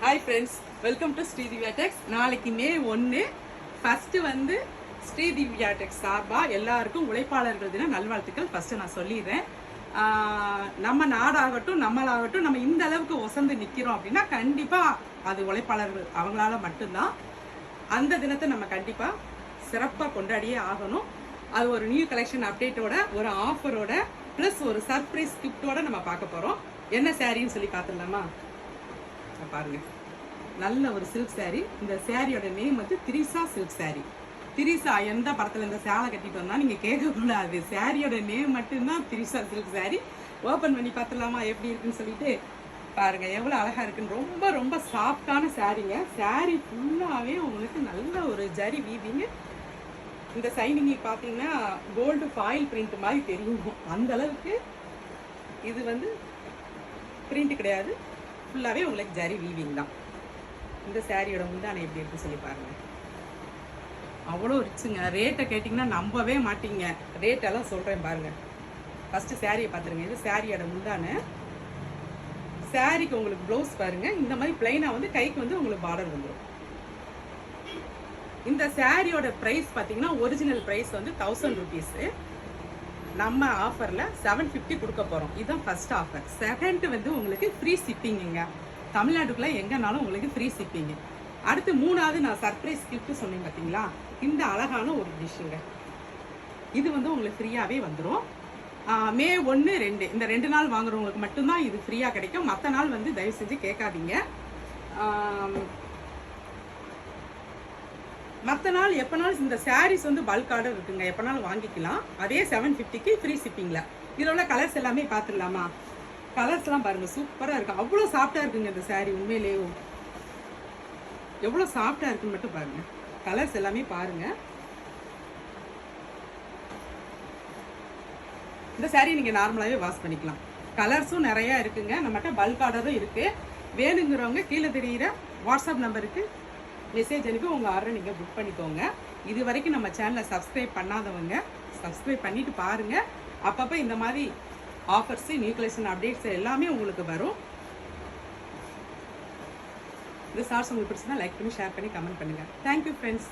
Hi friends, welcome to Sridivya techs. நாளைக்கு May 1 first வந்து ஸ்ரீதிவ்யா டெக்ஸ் சார்பாக எல்லாருக்கும் உழைப்பாளர்கள் தின நல்வாழ்த்துக்கள் ஃபஸ்ட்டு நான் சொல்லிடுறேன். நம்ம நாடாகட்டும் நம்மளாகட்டும் நம்ம இந்த அளவுக்கு ஒசந்து நிற்கிறோம் அப்படின்னா கண்டிப்பாக அது உழைப்பாளர்கள் அவங்களால மட்டும்தான். அந்த தினத்தை நம்ம கண்டிப்பாக சிறப்பாக கொண்டாடியே ஆகணும். அது ஒரு நியூ கலெக்ஷன் அப்டேட்டோட, ஒரு ஆஃபரோட, ப்ளஸ் ஒரு சர்ப்ரைஸ் கிஃப்டோட நம்ம பார்க்க போகிறோம். என்ன சாரின்னு சொல்லி பார்த்துடலாமா? பாருங்க, நல்ல ஒரு சில்க் சாரி. இந்த சாரியோட நேம் வந்து திரிசா சில்க் சாரி. திரிசா எந்த படத்துல இந்த சேலை கட்டிட்டு வந்தா நீங்க கேட்கக்கூடாது. சாரியோட நேம் மட்டும்தான் திரிசா சில்க் சாரி. ஓபன் பண்ணி பார்த்துடலாமா எப்படி இருக்குன்னு சொல்லிட்டு? பாருங்க எவ்வளவு அழகா இருக்குன்னு. ரொம்ப ரொம்ப சாஃப்டான சாரிங்க. சாரி ஃபுல்லாவே உங்களுக்கு நல்ல ஒரு ஜரி வீவிங்க. இந்த சைனிங் பார்த்தீங்கன்னா கோல்டு ஃபாயில் பிரிண்ட் மாதிரி தெரியும். அந்த அளவுக்கு இது வந்து பிரிண்ட் கிடையாது, ஃபுல்லாகவே உங்களுக்கு ஜரி வீவிங் தான். இந்த சாரியோட முந்தானை எப்படி இருக்குன்னு சொல்லி பாருங்க. அவ்வளோ ரிச்சுங்க. ரேட்டை கேட்டிங்கன்னா நம்பவே மாட்டீங்க. ரேட்டெல்லாம் சொல்கிறேன் பாருங்க. ஃபஸ்ட்டு சாரியை பார்த்துருங்க. இது சாரியோட முந்தானை. சாரிக்கு உங்களுக்கு ப்ளவுஸ் பாருங்க. இந்த மாதிரி பிளைனாக வந்து கைக்கு வந்து உங்களுக்கு பார்டர் வந்துடும். இந்த சாரியோட ப்ரைஸ் பார்த்தீங்கன்னா ஒரிஜினல் ப்ரைஸ் வந்து 1000 rupees. நம்ம ஆஃபரில் 750 கொடுக்க போகிறோம். இதுதான் ஃபர்ஸ்ட் ஆஃபர். செகண்ட் வந்து உங்களுக்கு ஃப்ரீ ஷிப்பிங்குங்க. தமிழ்நாட்டுக்குள்ளே எங்கேனாலும் உங்களுக்கு ஃப்ரீ ஷிப்பிங்கு. அடுத்து மூணாவது நான் சர்ப்ரைஸ் கிஃப்ட் சொன்னேன் பார்த்தீங்களா, இந்த அழகான ஒரு டிஷ்ஷுங்க. இது வந்து உங்களுக்கு ஃப்ரீயாகவே வந்துடும். மே 1, 2 இந்த 2 நாள் வாங்குறவங்களுக்கு மட்டும்தான் இது ஃப்ரீயாக கிடைக்கும். மற்ற நாள் வந்து தயவு செஞ்சு கேட்காதீங்க. மற்ற நாள் எப்போனாலும் இந்த சாரீஸ் வந்து பல்க் ஆர்டர் இருக்குங்க, எப்போனாலும் வாங்கிக்கலாம். அதே 750க்கு ஃப்ரீ ஷிப்பிங்கில். இதில் உள்ள கலர்ஸ் எல்லாமே பார்த்துடலாமா? கலர்ஸ்லாம் பாருங்கள், சூப்பராக இருக்கும். அவ்வளோ சாஃப்டாக இருக்குங்க இந்த சாரீ. உண்மையிலேயே எவ்வளோ சாஃப்டாக இருக்குன்னு மட்டும் பாருங்கள். கலர்ஸ் எல்லாமே பாருங்கள். இந்த சாரீ நீங்கள் நார்மலாகவே வாஷ் பண்ணிக்கலாம். கலர்ஸும் நிறையா இருக்குங்க. நம்மகிட்ட பல்க் ஆர்டரும் இருக்குது. வேணுங்கிறவங்க கீழே தெரிகிற வாட்ஸ்அப் நம்பருக்கு மெசேஜ் அனுப்பி உங்கள் ஆர்டரை நீங்கள் புக் பண்ணிக்கோங்க. இது வரைக்கும் நம்ம சேனலை சப்ஸ்கிரைப் பண்ணாதவங்க சப்ஸ்கிரைப் பண்ணிவிட்டு பாருங்கள். அப்பப்போ இந்த மாதிரி ஆஃபர்ஸு, நியூ கலெக்ஷன் அப்டேட்ஸ் எல்லாமே உங்களுக்கு வரும். இந்த ஷார்ட்ஸ் உங்களுக்கு பிடிச்சதுன்னா லைக் பண்ணி, ஷேர் பண்ணி, கமெண்ட் பண்ணுங்கள். Thank you friends.